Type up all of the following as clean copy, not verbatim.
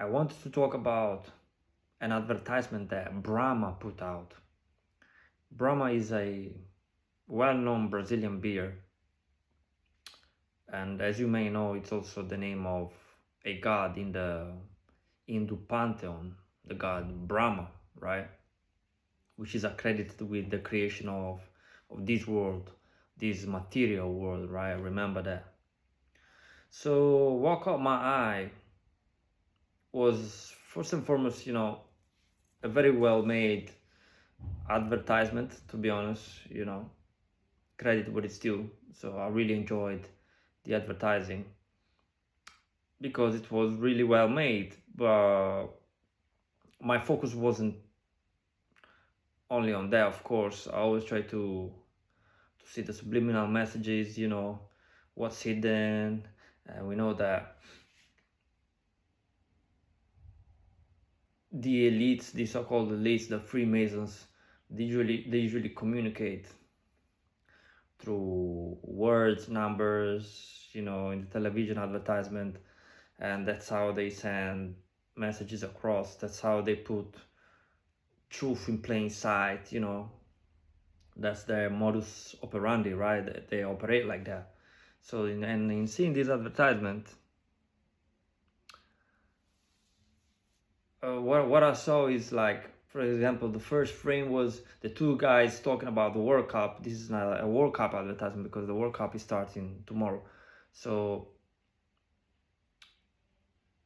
I wanted to talk about an advertisement that Brahma put out. Brahma is a well-known Brazilian beer, and as you may know, it's also the name of a god in the Hindu pantheon, the god Brahma, right? Which is accredited with the creation of this world, this material world, right? Remember that. So what caught my eye was first and foremost, a very well made advertisement, to be honest, credit what it's due. So I really enjoyed the advertising because it was really well made, but my focus wasn't only on that. Of course, I always try to see the subliminal messages, what's hidden. And we know that the elites, the so-called elites, the Freemasons, they usually communicate through words, numbers, in the television advertisement, and that's how they send messages across. That's how they put truth in plain sight. That's their modus operandi, right? They operate like that. So in seeing this advertisement, what I saw is, like, for example, the first frame was the two guys talking about the World Cup. This is not a World Cup advertisement because the World Cup is starting tomorrow. So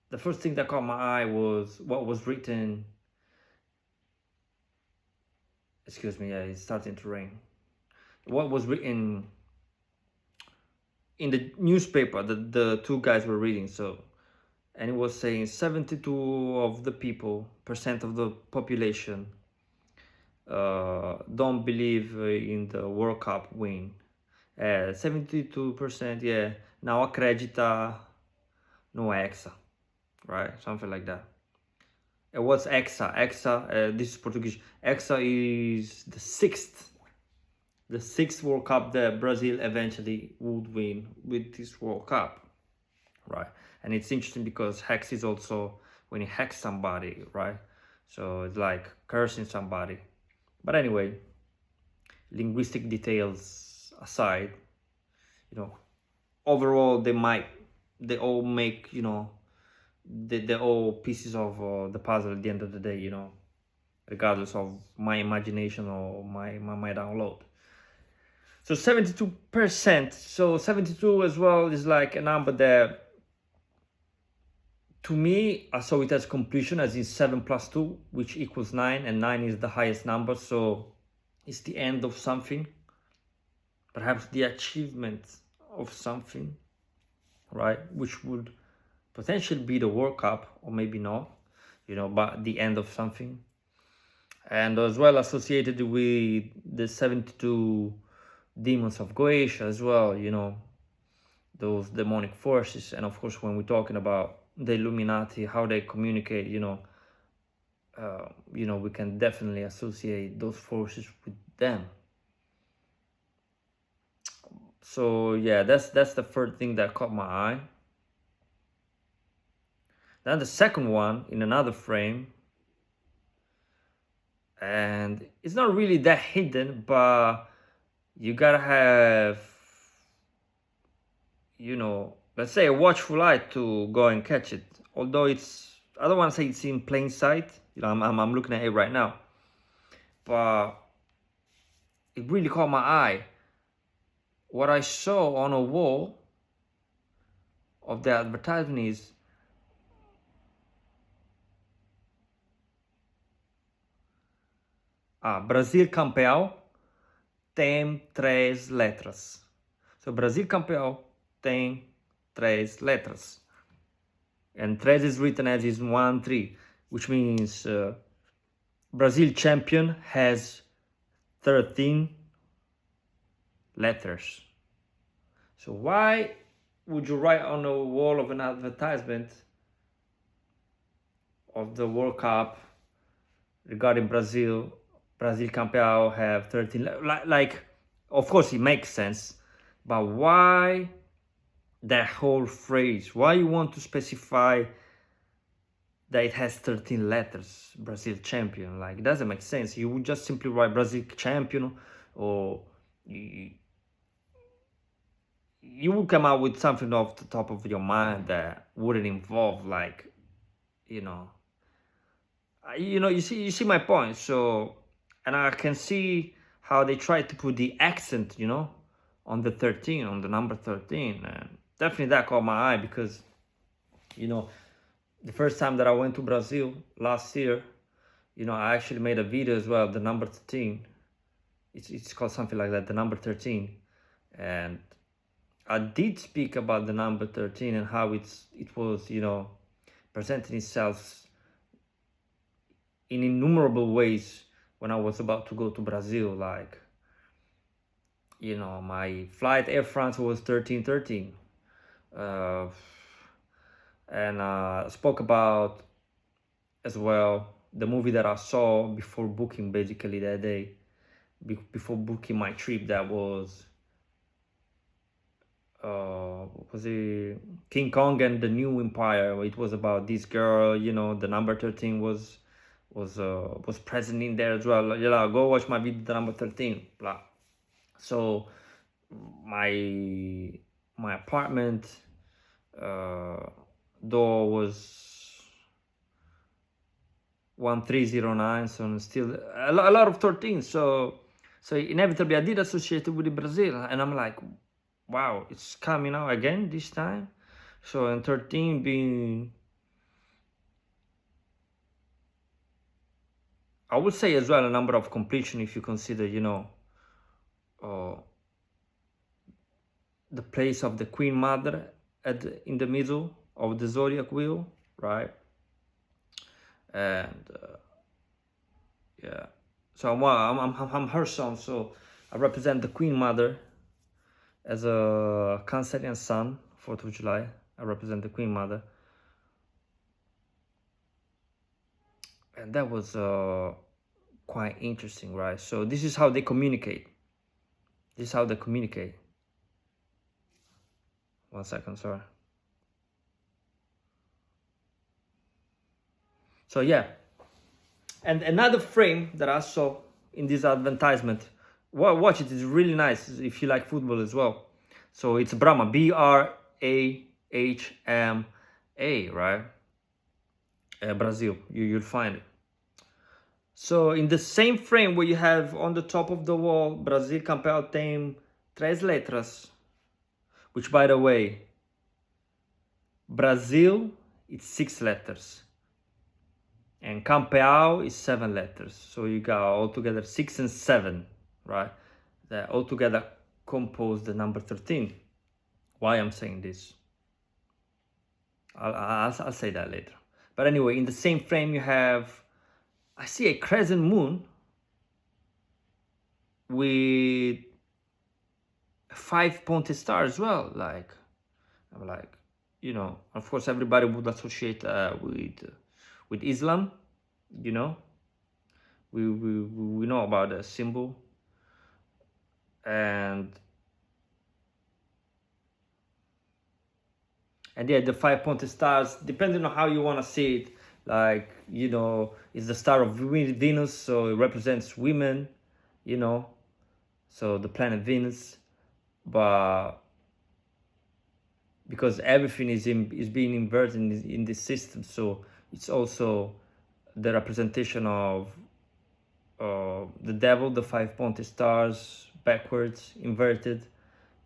the first thing that caught my eye was what was written. Excuse me, yeah, it's starting to rain. What was written in the newspaper that the two guys were reading. So, and it was saying 72% of the population don't believe in the World Cup win. 72%, yeah, não acredita no Hexa, right? Something like that. What's Hexa? Hexa, this is Portuguese. Hexa is the sixth World Cup that Brazil eventually would win with this World Cup, right? And it's interesting because hex is also when you hex somebody, right? So it's like cursing somebody. But anyway, linguistic details aside, overall they all make, they're all pieces of the puzzle at the end of the day, regardless of my imagination or my download. So 72%, so 72 as well is like a number that, to me, I saw it as completion, as in 7 plus 2, which equals 9, and 9 is the highest number, so it's the end of something, perhaps the achievement of something, right? Which would potentially be the World Cup, or maybe not, but the end of something. And as well associated with the 72 demons of Goetia as well, those demonic forces. And of course, when we're talking about the Illuminati, how they communicate, we can definitely associate those forces with them. So yeah, that's the first thing that caught my eye. Then the second one in another frame, and it's not really that hidden, but you gotta have, let's say a watchful eye to go and catch it. Although I don't want to say it's in plain sight. I'm looking at it right now, but it really caught my eye. What I saw on a wall of the advertisement is Brasil Campeão tem 3 letras. So Brasil Campeão tem 3 letras. And 3 is written as is 1, 3, which means Brazil champion has 13 letters. So why would you write on the wall of an advertisement of the World Cup regarding Brasil Campeão have 13, like, of course it makes sense, but why that whole phrase? Why you want to specify that it has 13 letters, Brasil Champion. Like, it doesn't make sense. You would just simply write Brasil Champion, or you would come out with something off the top of your mind that wouldn't involve, like, you know, you see my point. So, and I can see how they try to put the accent, on the 13, on the number 13, and definitely that caught my eye, because, the first time that I went to Brazil last year, I actually made a video as well, the number 13. It's called something like that, the number 13, and I did speak about the number 13 and how it was, presenting itself in innumerable ways when I was about to go to Brazil. Like, my flight Air France was 1313. And spoke about as well the movie that I saw before booking, basically that day, before booking my trip. That was it King Kong and the New Empire. It was about this girl, the number 13 was present in there as well. Go watch my video, the number 13, blah. So my apartment door was 1309, so still a lot of 13. So inevitably I did associate it with Brazil, and I'm like, wow, it's coming out again this time. So, and 13 being, I would say as well, a number of completion, if you consider, the place of the Queen Mother in the middle of the zodiac wheel, right? And yeah, so I'm her son, so I represent the Queen Mother as a Cancerian sun, 4th of July. I represent the Queen Mother, and that was quite interesting, right? So this is how they communicate. This is how they communicate. 1 second, sorry. So yeah, and another frame that I saw in this advertisement, watch it, it's really nice if you like football as well. So it's Brahma, Brahma, right? Brazil, you'll find it. So in the same frame where you have on the top of the wall, Brasil Campeão tem 3 letras, which, by the way, Brazil, it's 6 letters. And Campeão is 7 letters. So you got altogether 6 and 7, right? That altogether compose the number 13. Why I'm saying this, I'll say that later. But anyway, in the same frame you have, I see a crescent moon with 5 pointed stars as well. Like, I'm like, of course everybody would associate with Islam, we know about the symbol, and yeah, the 5 pointed stars, depending on how you want to see it, like, it's the star of Venus, so it represents women, so the planet Venus, but because everything is being inverted in this system, so it's also the representation of the devil, the 5 pointed stars, backwards, inverted,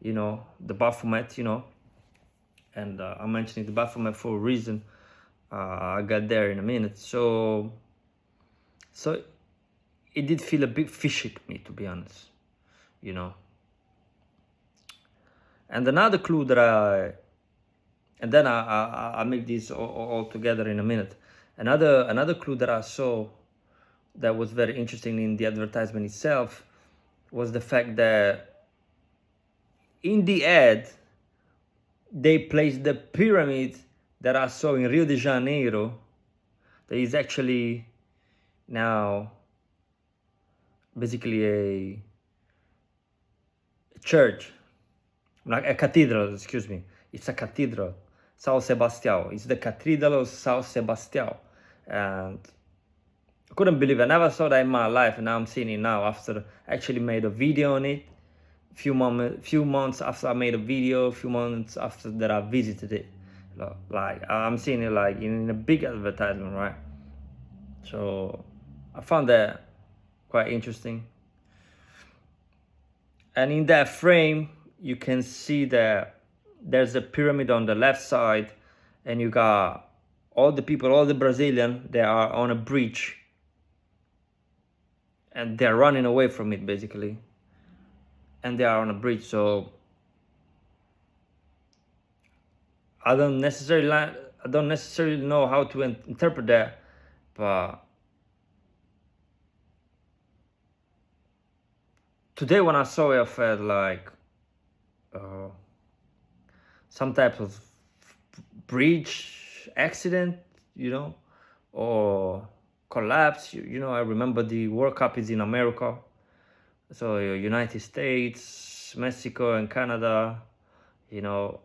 the Baphomet, and I'm mentioning the Baphomet for a reason. I got there in a minute. So it did feel a bit fishy to me, to be honest, And another clue that and then I'll make this all together in a minute. Another clue that I saw that was very interesting in the advertisement itself was the fact that in the ad they placed the pyramid that I saw in Rio de Janeiro, that is actually now basically a church, like a cathedral, excuse me. It's a cathedral, São Sebastião. It's the Cathedral of São Sebastião. And I couldn't believe it. I never saw that in my life, and now I'm seeing it now after I actually made a video on it. Few months after I made a video, a few months after that I visited it. Like I'm seeing it like in a big advertisement, right? So I found that quite interesting. And in that frame, you can see that there's a pyramid on the left side, and you got all the people, all the Brazilians, they are on a bridge, and they're running away from it basically. And they are on a bridge, so I don't necessarily know how to interpret that, but today when I saw it, I felt like some type of bridge accident, you know, or collapse. You know, I remember the World Cup is in America, so United States, Mexico, and Canada, you know.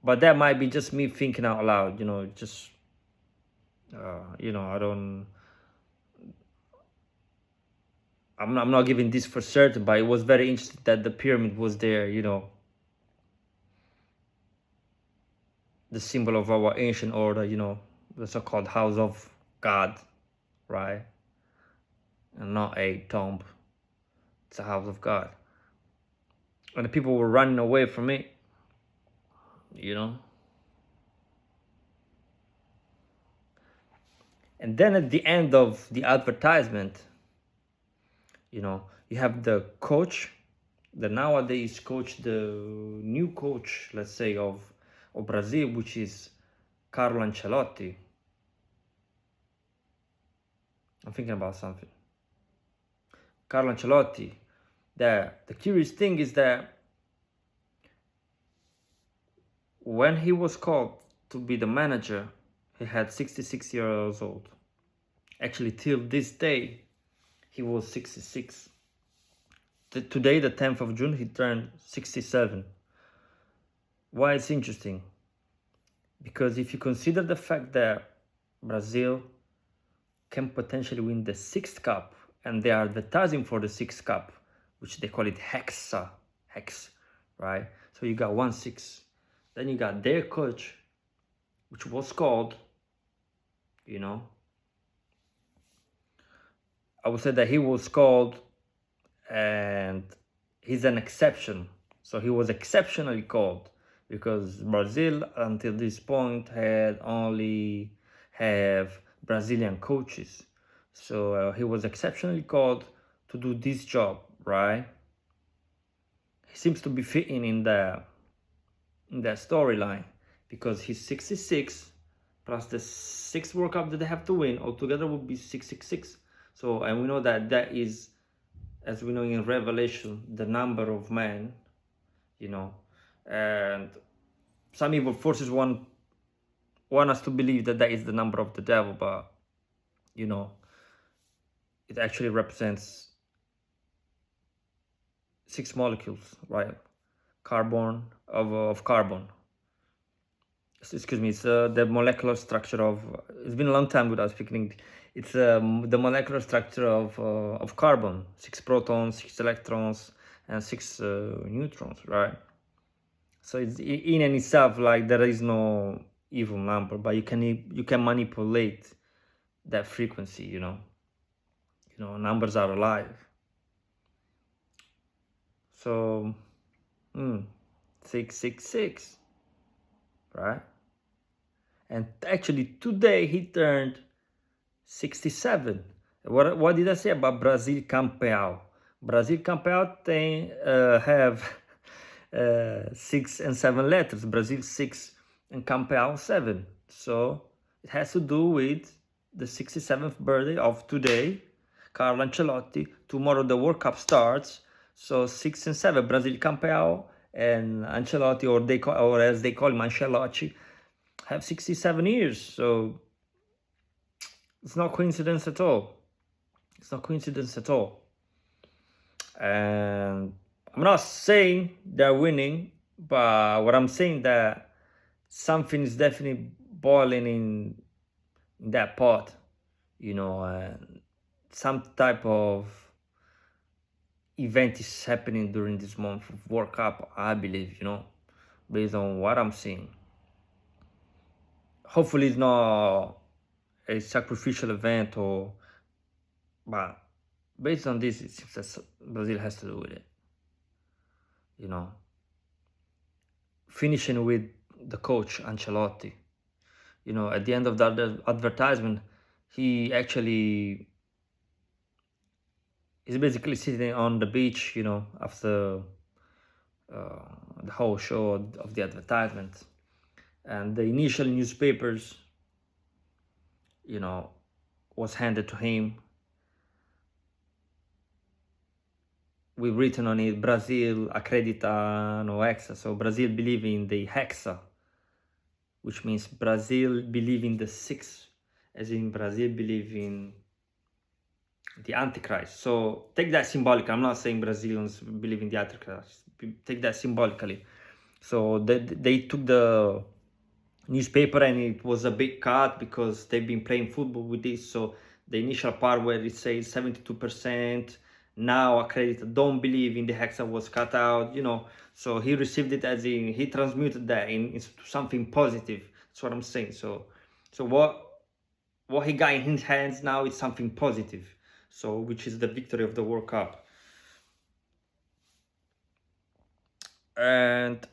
But that might be just me thinking out loud, you know, just, you know, I'm not giving this for certain, but it was very interesting that the pyramid was there, you know. The symbol of our ancient order, you know, the so-called house of God, right? And not a tomb. It's a house of God. And the people were running away from it, you know. And then at the end of the advertisement, you know, you have the coach, the nowadays coach, the new coach, let's say, of Brazil, which is Carlo Ancelotti. I'm thinking about something. Carlo Ancelotti. The curious thing is that when he was called to be the manager, he had 66 years old. Actually, till this day, he was 66. Today, the 10th of June, he turned 67. Why it's interesting? Because if you consider the fact that Brazil can potentially win the 6th cup, and they are advertising for the 6th cup, which they call it hex, right? So you got 1-6. Then you got their coach, which was called, you know, I would say that he was called, and he's an exception. So he was exceptionally called, because Brazil until this point had only have Brazilian coaches. So he was exceptionally called to do this job, right? He seems to be fitting in that storyline, because he's 66 plus the 6th World Cup that they have to win altogether would be 666. So, and we know that that is, as we know in Revelation, the number of man, you know, and some evil forces want us to believe that that is the number of the devil, but, you know, it actually represents 6 molecules, right? Carbon of carbon. Excuse me, it's the molecular structure of, it's been a long time without speaking. It's the molecular structure of carbon, 6 protons, 6 electrons, and 6 neutrons, right? So it's in and itself, like, there is no evil number, but you can manipulate that frequency, you know. You know, numbers are alive. So 666, right? And actually today he turned 67. What did I say about Brasil Campeão? Brasil Campeão have 6 and 7 letters. Brazil 6 and Campeão 7. So it has to do with the 67th birthday of today, Carlo Ancelotti. Tomorrow the World Cup starts. So 6 and 7, Brasil Campeão and Ancelotti, or as they call him, Ancelotti, have 67 years. So it's not coincidence at all. It's not coincidence at all. And I'm not saying they're winning, but what I'm saying that something is definitely boiling in that pot. you know, and some type of event is happening during this month of World Cup, I believe, you know, based on what I'm seeing. Hopefully it's not a sacrificial event, but based on this, it seems that Brazil has to do with it, you know. Finishing with the coach Ancelotti, you know, at the end of the advertisement, he actually is basically sitting on the beach, you know, after the whole show of the advertisement. And the initial newspapers, you know, was handed to him with written on it, Brasil acredita no hexa. So Brazil believe in the hexa, which means Brazil believe in the six, as in Brazil believe in the Antichrist. So take that symbolically. I'm not saying Brazilians believe in the Antichrist. Take that symbolically. So they took the newspaper and it was a big cut because they've been playing football with this. So the initial part where it says 72% now accredited don't believe in the hexa was cut out, you know. So he received it as in, he transmuted that into something positive. That's what I'm saying. So what he got in his hands now is something positive. So which is the victory of the World Cup. And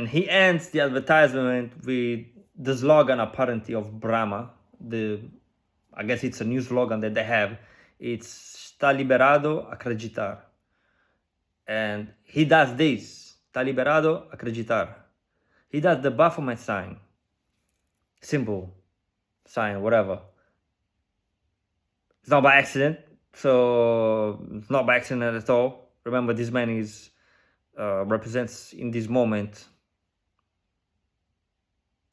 he ends the advertisement with the slogan apparently of Brahma. I guess it's a new slogan that they have. It's "Está liberado acreditar." And he does this, "Está liberado acreditar." He does the Baphomet sign, symbol, sign, whatever. It's not by accident. So it's not by accident at all. Remember, this man is represents in this moment,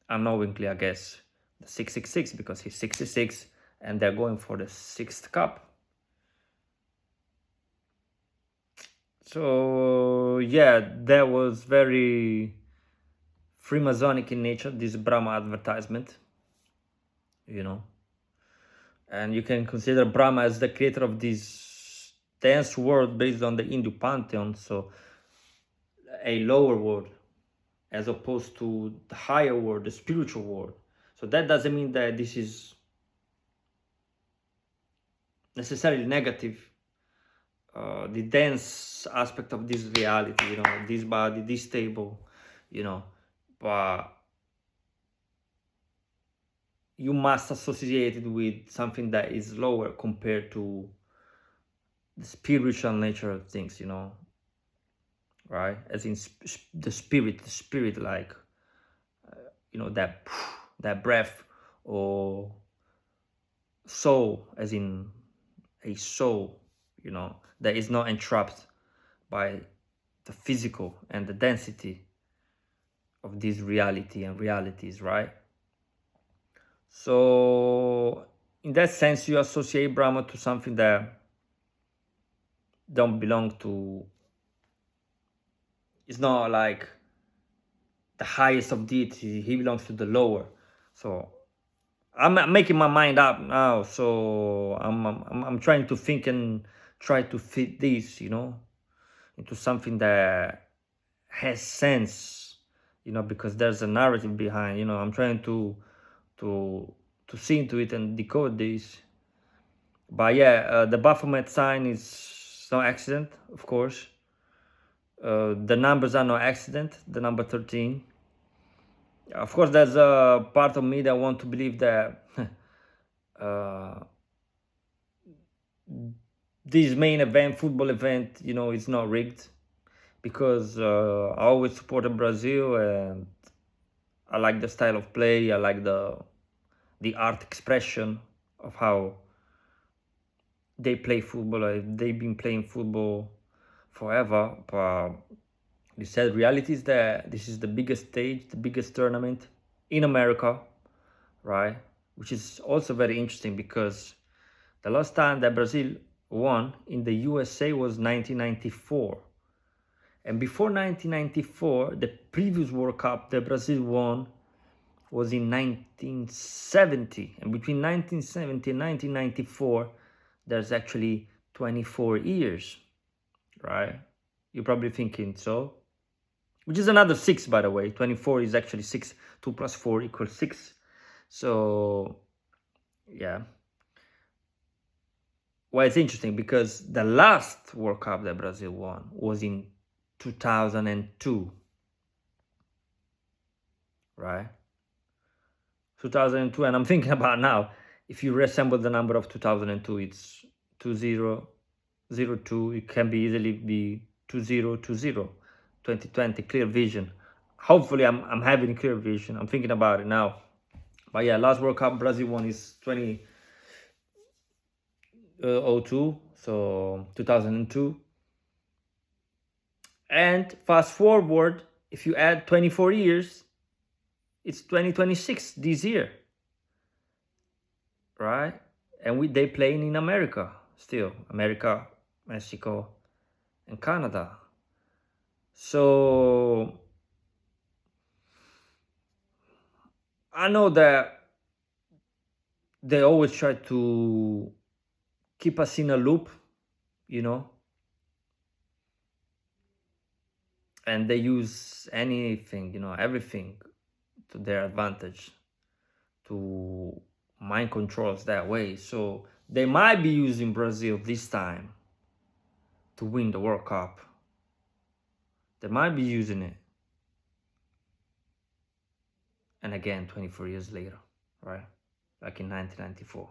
unknowingly, I guess, the 666 because he's 66 and they're going for the 6th cup. So yeah, that was very Freemasonic in nature, this Brahma advertisement, you know. And you can consider Brahma as the creator of this dance world based on the Hindu pantheon, so a lower world as opposed to the higher world, the spiritual world. So that doesn't mean that this is necessarily negative. The dance aspect of this reality, you know, this body, this table, you know, but you must associate it with something that is lower compared to the spiritual nature of things, you know, right? As in the spirit, like, you know, that breath, or soul, as in a soul, you know, that is not entrapped by the physical and the density of this reality and realities, right? So in that sense, you associate Brahma to something that don't belong to, it's not like the highest of deity, he belongs to the lower. So I'm making my mind up now, so I'm trying to think and try to fit this, you know, into something that has sense, you know, because there's a narrative behind, you know. I'm trying to see into it and decode this. But yeah, the Baphomet sign is no accident, of course. The numbers are no accident, the number 13. Of course, there's a part of me that want to believe that this main event, football event, you know, is not rigged, because I always supported Brazil and I like the style of play. I like the art expression of how they play football. They've been playing football forever, but the sad reality is that this is the biggest stage, the biggest tournament in America, right? Which is also very interesting because the last time that Brazil won in the USA was 1994. And before 1994, the previous World Cup that Brazil won was in 1970, and between 1970 and 1994 there's actually 24 years, right? You're probably thinking, so, which is another 6, by the way. 24 is actually 6. 2 plus 4 equals 6. So yeah, well, it's interesting because the last World Cup that Brazil won was in 2002, right? 2002, and I'm thinking about now, if you reassemble the number of 2002, it's 2002. It can be easily be 2020. 2020, clear vision. Hopefully I'm having clear vision. I'm thinking about it now. But yeah, last World Cup Brazil won is 2002, so 2002. And fast forward, if you add 24 years, it's 2026 this year, right? And they playing in America still, America, Mexico, and Canada. So I know that they always try to keep us in a loop, you know, and they use anything, you know, everything to their advantage to mind control us that way. So they might be using Brazil this time to win the World Cup. They might be using it. And again, 24 years later, right? Like in 1994.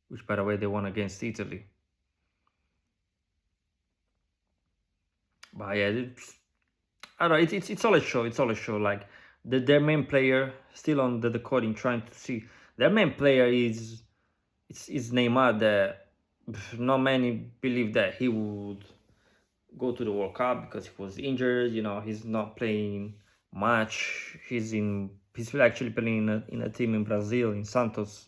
Which, by the way, they won against Italy. But yeah, I don't know, it's all a show. It's all a show. Like their main player, still on the decoding, trying to see. Their main player is Neymar. That not many believe that he would go to the World Cup because he was injured. You know, he's not playing much. He's actually playing in a team in Brazil, in Santos,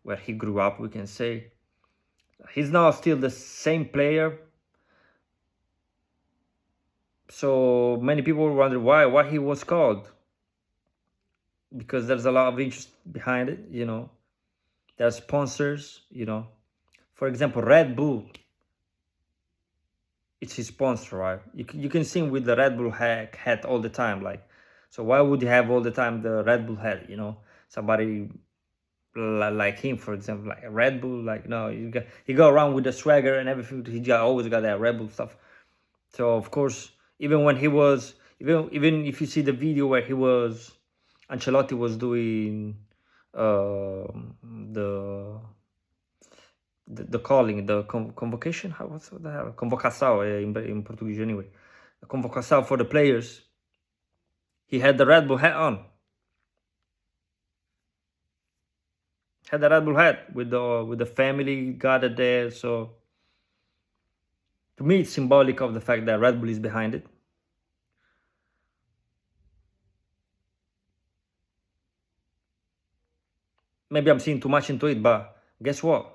where he grew up, we can say. He's not still the same player. So many people wonder why he was called. Because there's a lot of interest behind it, you know. There's sponsors, you know. For example, Red Bull. It's his sponsor, right? You can see him with the Red Bull hat all the time. Like, so why would he have all the time the Red Bull hat, you know? Somebody like him, for example, like a Red Bull, like, no, he go around with the swagger and everything. Always got that Red Bull stuff. So of course, even when he was, even if you see the video where Ancelotti was doing the calling, the convocation, what's the hell? Convocação in Portuguese anyway. The convocação for the players. He had the Red Bull hat on. Had the Red Bull hat with the family gathered there. So to me, it's symbolic of the fact that Red Bull is behind it. Maybe I'm seeing too much into it, but guess what?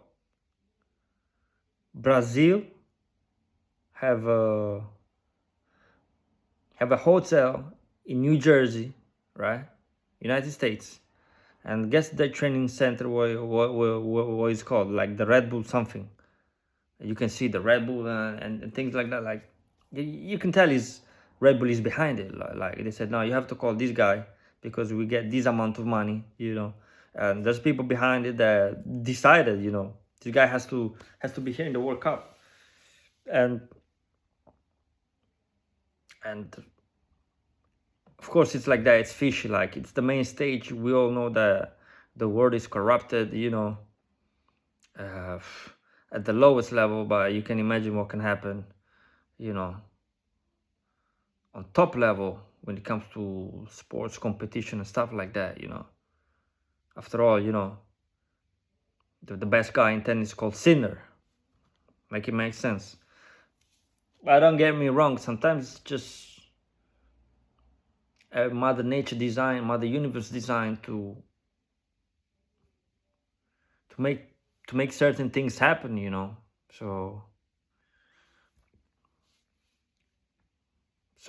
Brazil have a hotel in New Jersey, right? United States. And guess the training center what is called, like the Red Bull something. You can see the Red Bull and things like that. Like you can tell Red Bull is behind it. Like they said, no, you have to call this guy because we get this amount of money, you know. And there's people behind it that decided, you know, this guy has to be here in the World Cup. And of course it's like that. It's fishy. Like it's the main stage. We all know that the world is corrupted, you know, at the lowest level. But you can imagine what can happen, you know, on top level when it comes to sports competition and stuff like that, you know. After all, you know, the best guy in tennis is called Sinner. Make it make sense. But don't get me wrong. Sometimes it's just Mother Nature design, Mother Universe design to make certain things happen, you know. So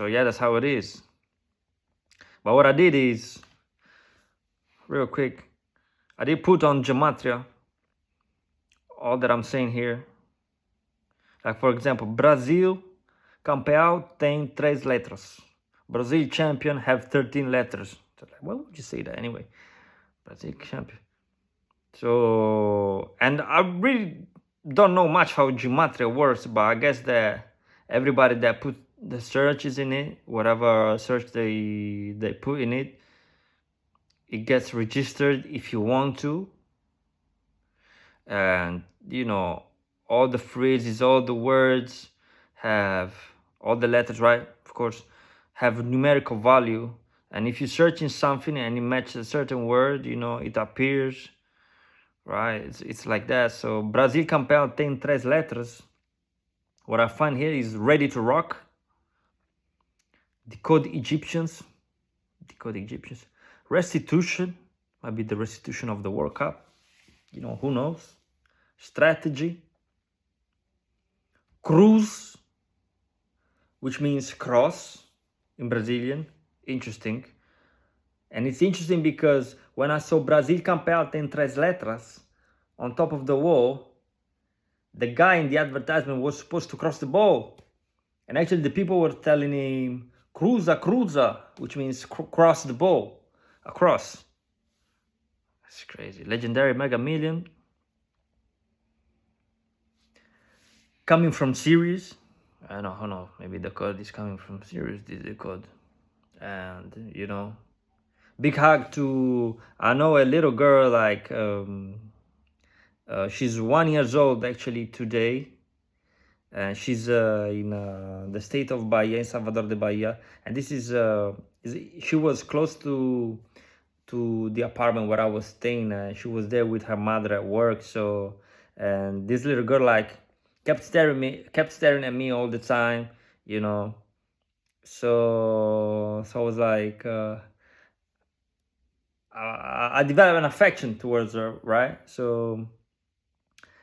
So yeah, that's how it is. But what I did is, real quick, I did put on gematria all that I'm saying here. Like for example, Brasil Campeão tem 3 letras. Brazil champion have 13 letters. So like, why would you say that anyway? Brazil champion. So, and I really don't know much how gematria works, but I guess that everybody that put the searches in it, whatever search they put in it, it gets registered if you want to. And you know, all the phrases, all the words have, all the letters, right, of course, have numerical value. And if you search in something and it matches a certain word, you know, it appears, right? It's like that. So Brasil Campeão tem 3 letras. What I find here is ready to rock, decode Egyptians, restitution, might be the restitution of the World Cup, you know, who knows, strategy, cruz, which means cross in Brazilian. Interesting. And it's interesting because when I saw Brasil Campeão tem 3 letras on top of the wall, the guy in the advertisement was supposed to cross the ball. And actually the people were telling him, cruza, which means cross the ball, across. That's crazy. Legendary Mega Million. Coming from series. I don't know, maybe the code is coming from series, this is the code. And, you know, big hug to, I know a little girl, like, she's 1 year old actually today. And she's in the state of Bahia, in Salvador de Bahia. And this is, she was close to the apartment where I was staying. She was there with her mother at work. So, and this little girl, like, kept staring at me all the time, you know. So I was like, I developed an affection towards her, right? So,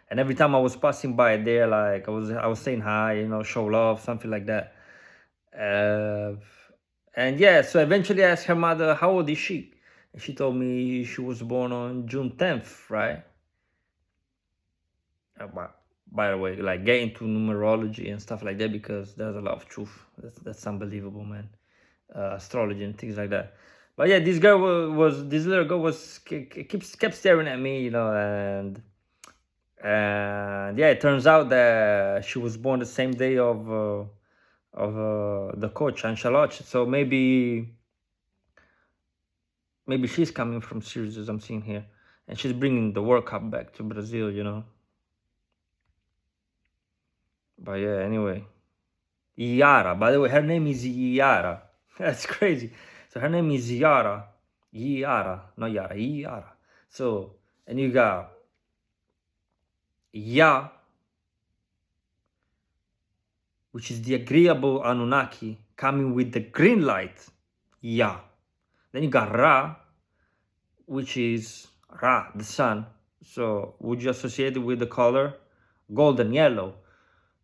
and every time I was passing by there, like I was saying hi, you know, show love, something like that. And yeah, so eventually I asked her mother, how old is she? And she told me she was born on June 10th, right? By the way, like, get into numerology and stuff like that, because there's a lot of truth. That's unbelievable, man. Astrology and things like that. But yeah, this little girl kept staring at me, you know, and yeah, it turns out that she was born the same day of the coach Ancelotti. So maybe she's coming from series, as I'm seeing here, and she's bringing the World Cup back to Brazil, you know. But yeah, anyway, Yara. By the way, her name is Yara. That's crazy. So her name is Yara, not Yara, Yara. So, and you got Ya, which is the agreeable Anunnaki coming with the green light, Ya. Then you got Ra, which is Ra, the sun. So would you associate it with the color golden yellow?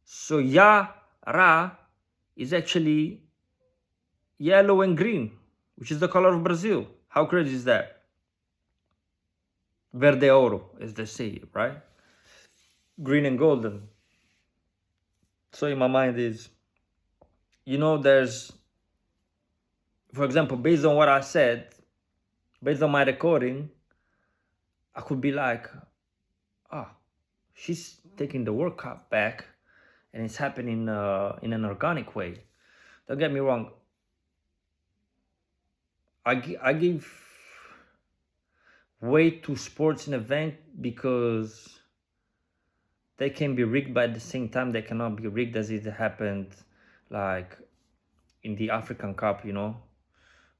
So Ya, Ra is actually yellow and green, which is the color of Brazil. How crazy is that? Verde oro, as they say, right? Green and golden. So in my mind is, you know, there's, for example, based on what I said, based on my recording, I could be like, she's taking the World Cup back, and it's happening in an organic way. Don't get me wrong. I give weight to sports and event because they can be rigged, but at the same time they cannot be rigged, as it happened like in the African Cup, you know,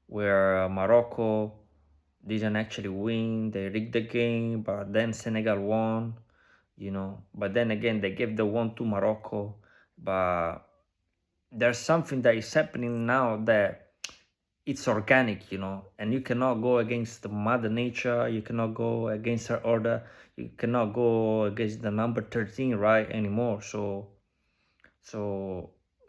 where Morocco didn't actually win. They rigged the game, but then Senegal won, you know. But then again, they gave the one to Morocco. But there's something that is happening now that it's organic, you know, and you cannot go against the mother nature. You cannot go against her order. You cannot go against the number 13, right, anymore. So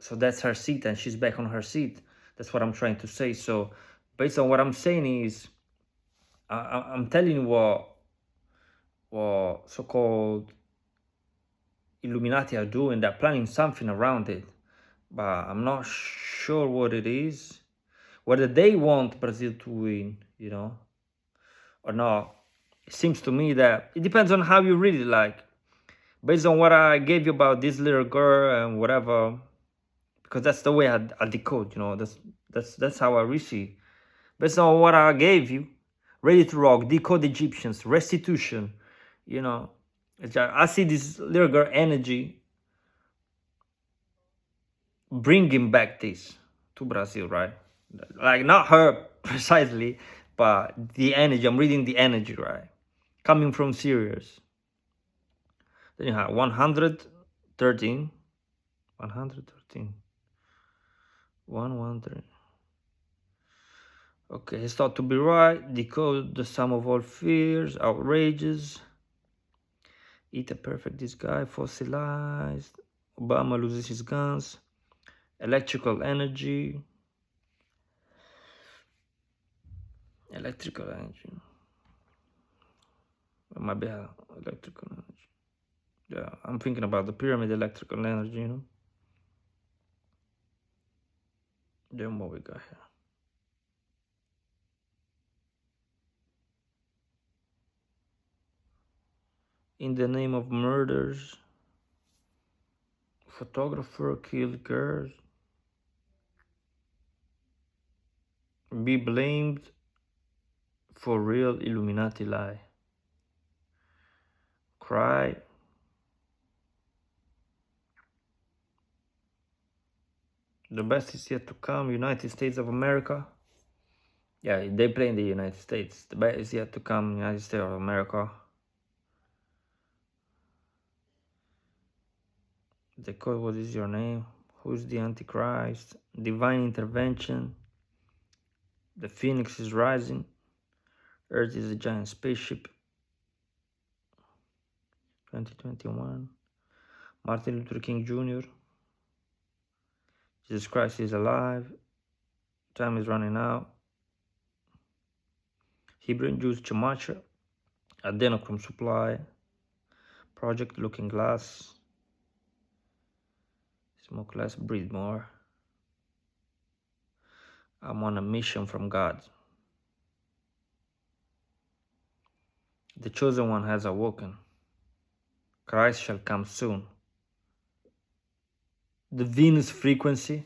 So that's her seat, and she's back on her seat. That's what I'm trying to say. So based on what I'm saying is, I'm telling you what so-called Illuminati are doing. They're planning something around it, but I'm not sure what it is. Whether they want Brazil to win, or not. It seems to me that it depends on how you read it. Like, based on what I gave you about this little girl and whatever, because that's the way I decode. That's how I receive. Based on what I gave you, Ready to Rock, Decode Egyptians, Restitution. I see this little girl energy bringing back this to Brazil, right? Like, not her precisely, but the energy. I'm reading the energy, right? Coming from Sirius. Then you have 113, 113. Okay, it's thought to be right. Decode the sum of all fears, outrages. Eat a perfect disguise, fossilized. Obama loses his guns. Electrical energy. It might be electrical energy. Yeah, I'm thinking about the pyramid electrical energy, Then what we got here? In the name of murders. Photographer killed girls. Be blamed for real Illuminati lie. Cry. The best is yet to come. United States of America. Yeah, they play in the United States. The best is yet to come. United States of America. The code, what is your name? Who's the Antichrist? Divine intervention. The Phoenix is rising. Earth is a giant spaceship. 2021. Martin Luther King Jr. Jesus Christ is alive. Time is running out. Hebrew Jews Chamacha. Adenochrome supply. Project Looking Glass. Smoke less, breathe more. I'm on a mission from God. The chosen one has awoken. Christ shall come soon. The Venus frequency.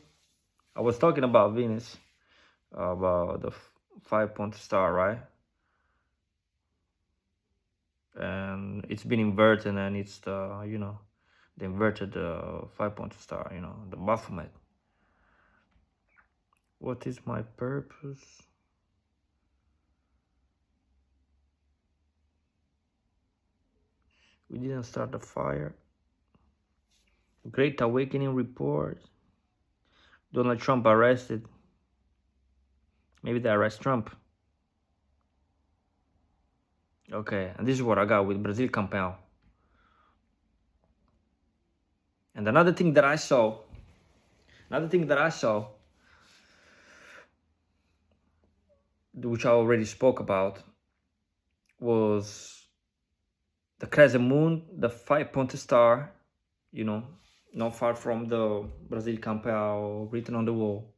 I was talking about Venus, about the 5-point star, right? And it's been inverted, and it's the inverted 5-point star, the Baphomet. What is my purpose? We didn't start the fire. Great Awakening report. Donald Trump arrested. Maybe they arrest Trump. Okay, and this is what I got with Brasil Campeão. And another thing that I saw, which I already spoke about, was the crescent moon, the 5-point star, not far from the Brasil Campeão written on the wall.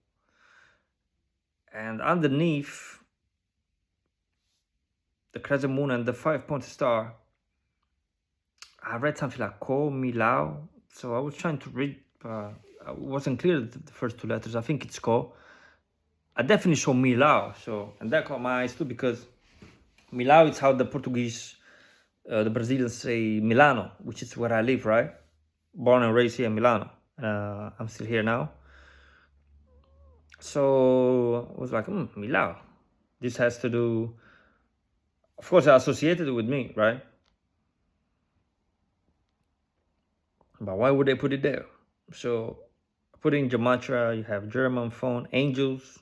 And underneath the crescent moon and the 5-point star, I read something like Ko Milau. So I was trying to read, it wasn't clear the first two letters. I think it's Ko. I definitely saw Milau. And that caught my eyes too, because Milau is how the Portuguese, the Brazilians say Milano, which is where I live, right? Born and raised here in Milano. I'm still here now. So I was like, Milau. This has to do, of course, I associated it with me, right? But why would they put it there? So put in Gematria, you have German phone, angels,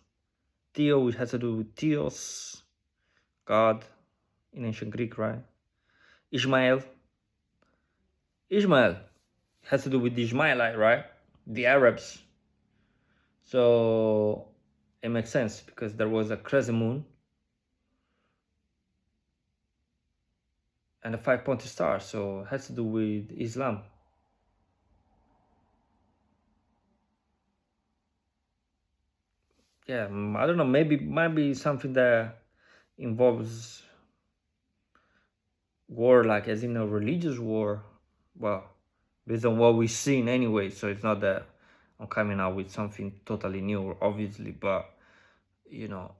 Theo, which has to do with Theos, God, in ancient Greek, right? Ishmael has to do with the Ishmaelite, right? The Arabs, So it makes sense because there was a crescent moon and a 5-pointed star, so it has to do with Islam. Yeah, I don't know, maybe might be something that involves war, like as in a religious war. Well, based on what we've seen anyway, so it's not that I'm coming out with something totally new, obviously, but you know,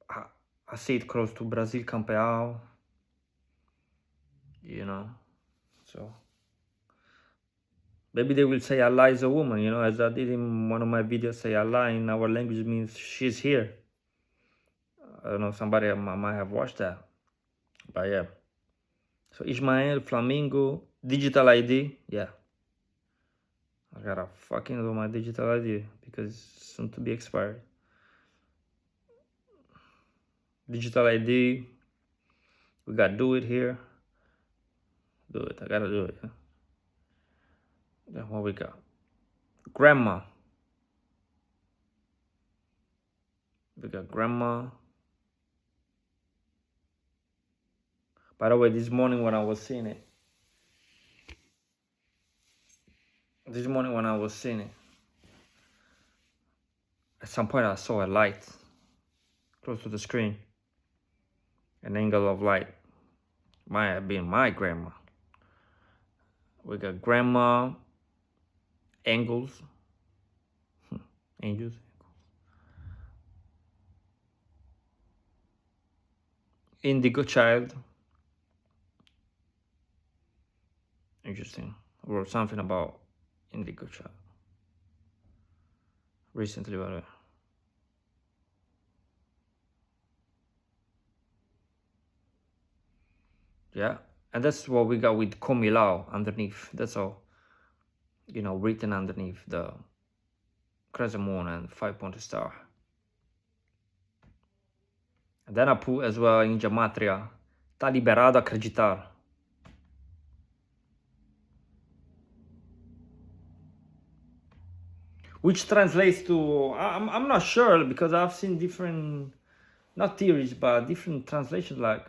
I, I see it close to Brasil Campeão, you know, so maybe they will say Allah is a woman, you know, as I did in one of my videos, say Allah in our language means she's here. I don't know, somebody might have watched that, but yeah. So Ismael, Flamingo, digital ID, yeah. I gotta fucking do my digital ID because it's soon to be expired. Digital ID, we gotta do it here. Do it, I gotta do it. Yeah? Then what we got? Grandma. We got grandma. By the way, this morning when I was seeing it, at some point I saw a light close to the screen. An angle of light. Might have been my grandma. We got grandma, angles, angels, indigo child. Interesting. I wrote something about indigo child recently, by the way. Yeah, and that's what we got with Komilao underneath. That's all, you know, written underneath the crescent moon and 5-pointed star. And then I put as well in gematria, tá liberado acreditar. Which translates to, I'm not sure because I've seen different, not theories, but different translations, like,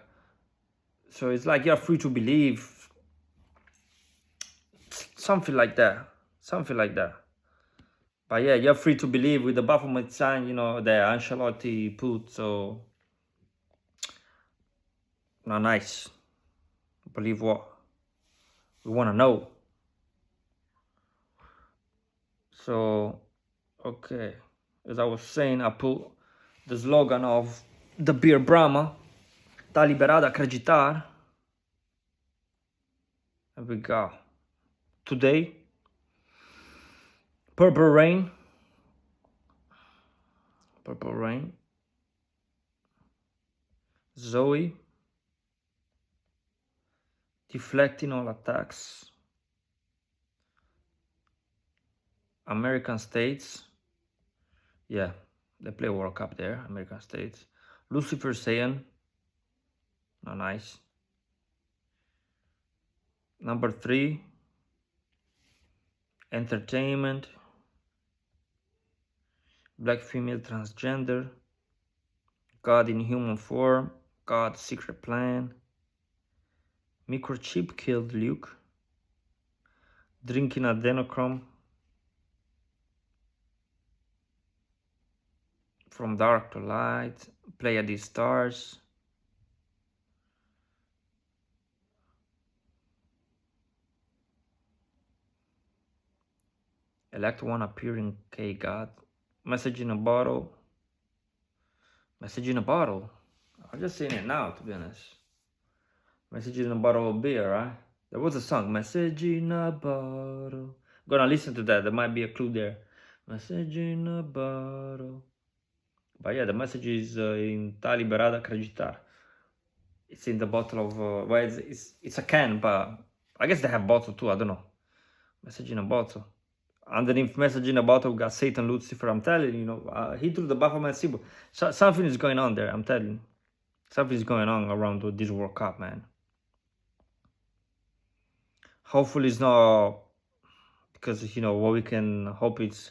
so it's like you're free to believe, something like that. But yeah, you're free to believe with the Baphomet sign, you know, that Ancelotti put, so not nice. Believe what? We want to know. So, okay, as I was saying, I put the slogan of the beer Brahma, tá liberado acreditar. And we got today, purple rain, Zoe, deflecting all attacks, American states, yeah, they play World Cup there, American states, Lucifer saying, not nice. Number 3, entertainment, black female transgender, God in human form, God's secret plan, microchip killed Luke, drinking adrenochrome, from dark to light, Pleiades stars, elect one appearing K God, message in a bottle. Message in a bottle. I'm just saying it now, to be honest. Message in a bottle of beer, right? There was a song, Message in a bottle. Gonna listen to that. There might be a clue there. Message in a bottle. But yeah, the message is in Tá liberado acreditar. It's in the bottle of, well, it's a can, but I guess they have bottle too. I don't know. Message in a bottle. Underneath message in a bottle, we got Satan, Lucifer. I'm telling you, you know, he threw the Baphomet symbol. So, something is going on there. I'm telling you. Something is going on around this World Cup, man. Hopefully it's not, because, you know, what we can hope it's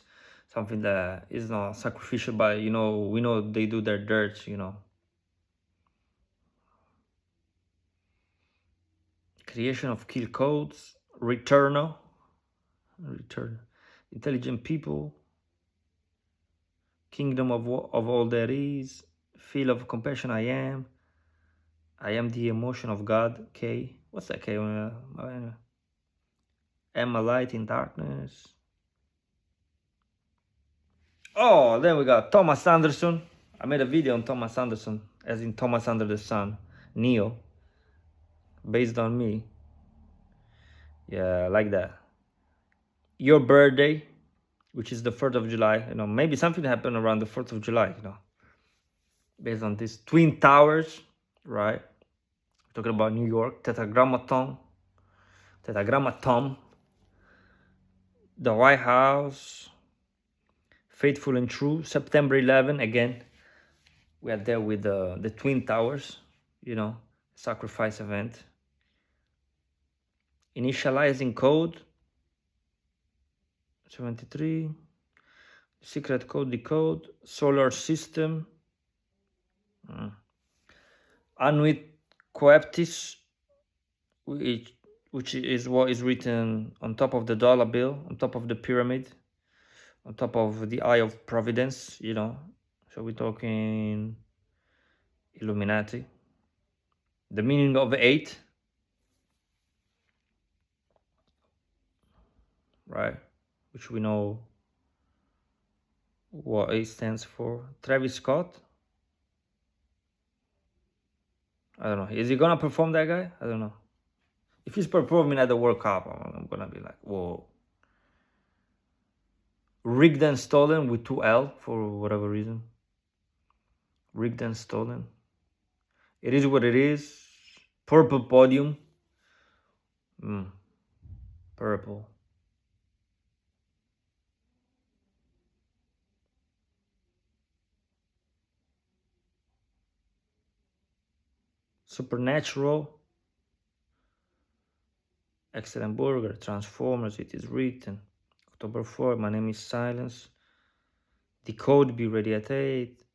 something that is not sacrificial, but we know they do their dirt, creation of kill codes, return, intelligent people, kingdom of all there is, feel of compassion, I am the emotion of God. K, what's that K? Am a light in darkness. Oh, then we got Thomas Anderson. I made a video on Thomas Anderson, as in Thomas Under the Sun, Neo, based on me. Yeah, like that. Your birthday, which is the 4th of July. Maybe something happened around the 4th of July, based on these Twin Towers, right? We're talking about New York, Tetragrammaton, the White House, Faithful and True, September 11, again, we are there with the Twin Towers, sacrifice event. Initializing code, 73, secret code decode, solar system, Annuit Coeptis, which is what is written on top of the dollar bill, on top of the pyramid, on top of the Eye of Providence, So we're talking Illuminati. The meaning of 8, right? Which we know what 8 stands for. Travis Scott. I don't know. Is he gonna perform, that guy? I don't know. If he's performing at the World Cup, I'm gonna be like, whoa. Rigged and Stolen with 2L for whatever reason. Rigged and Stolen. It is what it is. Purple Podium. Purple. Supernatural. Excellent Burger. Transformers. It is written. October 4. My name is Silence. Decode. Be ready at 8.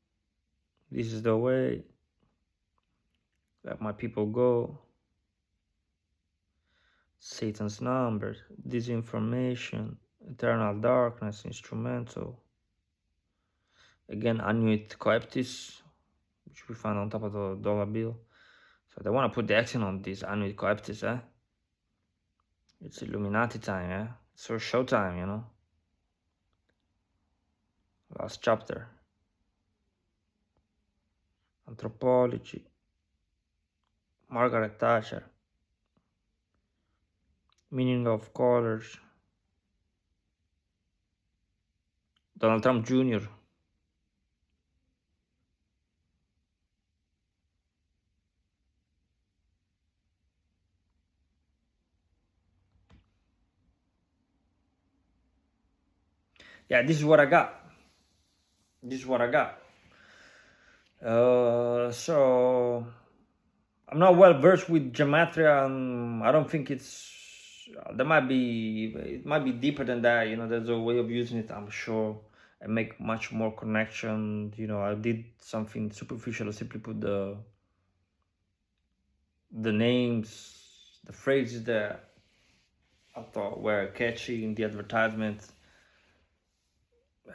This is the way. Let my people go. Satan's number. Disinformation. Eternal darkness. Instrumental. Again, Annuit Coeptis, which we find on top of the dollar bill. So they want to put the accent on this Annuit Coeptis, eh? It's Illuminati time, yeah? It's for showtime, Last chapter. Anthropology. Margaret Thatcher. Meaning of colors. Donald Trump Jr. Yeah, this is what I got. So I'm not well versed with gematria, and I don't think it might be deeper than that. There's a way of using it, I'm sure, and make much more connection. I did something superficial. I simply put the names, the phrases that I thought were catchy in the advertisement,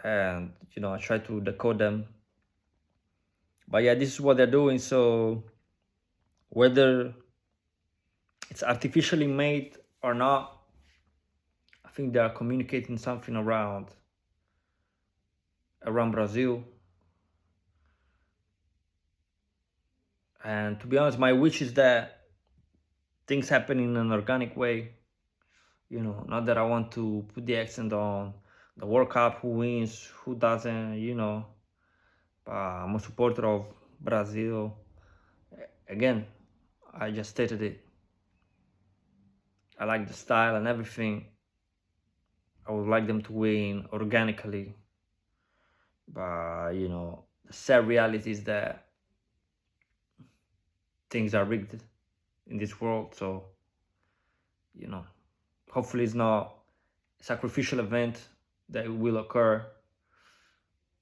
and I try to decode them. But yeah, this is what they're doing. So whether it's artificially made or not, I think they are communicating something around Brazil. And to be honest, my wish is that things happen in an organic way. Not that I want to put the accent on the World Cup, who wins, who doesn't, but I'm a supporter of Brazil. Again, I just stated it. I like the style and everything. I would like them to win organically. But, the sad reality is that things are rigged in this world. So, hopefully it's not a sacrificial event that will occur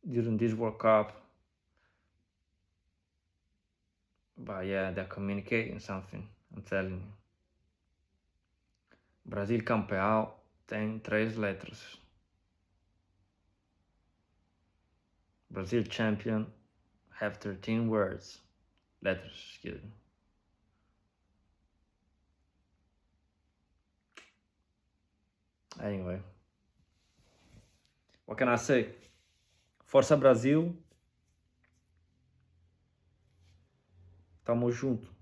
during this World Cup. But yeah, they're communicating something, I'm telling you. Brasil Campeão tem 3 letras. Brasil Champion have 13 words. Letters, excuse me. Anyway. What can I say? Força Brasil. Tamo junto.